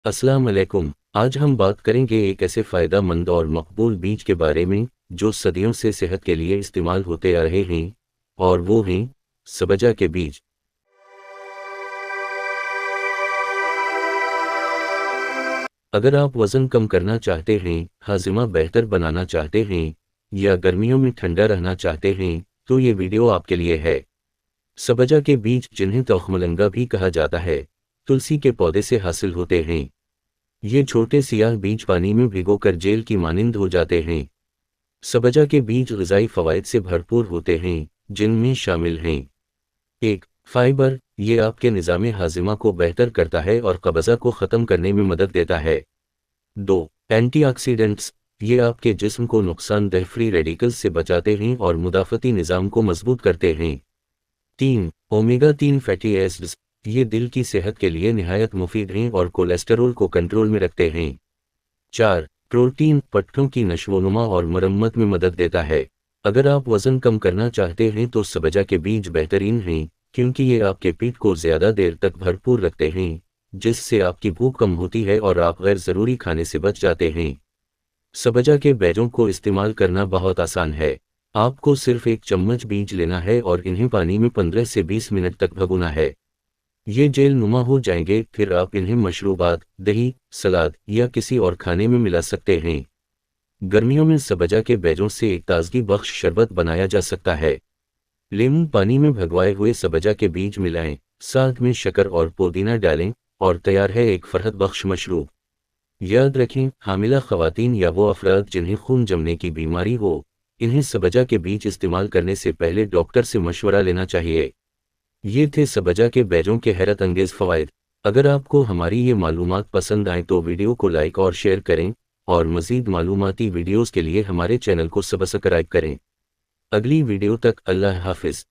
अस्सलाम वालेकुम। आज हम बात करेंगे एक ऐसे फ़ायदेमंद और मकबूल बीज के बारे में जो सदियों से सेहत के लिए इस्तेमाल होते आ रहे हैं, और वो हैं सब्ज़ा के बीज। अगर आप वज़न कम करना चाहते हैं, हाज़िमा बेहतर बनाना चाहते हैं या गर्मियों में ठंडा रहना चाहते हैं, तो ये वीडियो आपके लिए है। सब्ज़ा के बीज, जिन्हें तख्मलंगा भी कहा जाता है, तुलसी के पौधे से हासिल होते हैं। ये छोटे सियाह बीज पानी में भिगोकर जेल की मानिंद हो जाते हैं। सब्ज़ा के बीज ग़िज़ाई फ़वाइद से भरपूर होते हैं, जिनमें शामिल हैं: 1. फाइबर, ये आपके निज़ाम हाज़िमा को बेहतर करता है और कब्ज़ा को ख़त्म करने में मदद देता है। 2. एंटीऑक्सीडेंट्स, ये आपके जिस्म को नुकसानदेह फ्री रेडिकल्स से बचाते हैं और मुदाफ़ती निज़ाम को मजबूत करते हैं। 3. ओमेगा 3 फैटी एसिड्स, ये दिल की सेहत के लिए निहायत मुफीद हैं और कोलेस्टेरोल को कंट्रोल में रखते हैं। 4. प्रोटीन, पट्टों की नशोनुमा और मरम्मत में मदद देता है। अगर आप वज़न कम करना चाहते हैं तो सब्ज़ा के बीज बेहतरीन हैं, क्योंकि ये आपके पेट को ज़्यादा देर तक भरपूर रखते हैं, जिससे आपकी भूख कम होती है और आप गैर ज़रूरी खाने से बच जाते हैं। सब्ज़ा के बीजों को इस्तेमाल करना बहुत आसान है। आपको सिर्फ 1 चम्मच बीज लेना है और इन्हें पानी में 15 से 20 मिनट तक भगोना है। ये जेल नुमा हो जाएंगे, फिर आप इन्हें मशरूबात, दही, सलाद या किसी और खाने में मिला सकते हैं। गर्मियों में सब्ज़ा के बीजों से एक ताजगी बख्श शरबत बनाया जा सकता है। लेमन पानी में भगवाए हुए सब्ज़ा के बीज मिलाएं, साथ में शक्कर और पुदीना डालें और तैयार है एक फ़रहत बख्श मशरूब। याद रखें, हामिला ख़वातीन या वो अफराद जिन्हें खून जमने की बीमारी हो, इन्हें सब्ज़ा के बीज इस्तेमाल करने से पहले डॉक्टर से मशवरा लेना चाहिए। ये थे सब्ज़ा के बीजों के हैरत अंगेज़ फ़वाइद। अगर आपको हमारी ये मालूमात पसंद आएँ तो वीडियो को लाइक और शेयर करें, और मज़ीद मालूमाती वीडियोज़ के लिए हमारे चैनल को सब्सक्राइब करें। अगली वीडियो तक अल्लाह हाफ़िज़।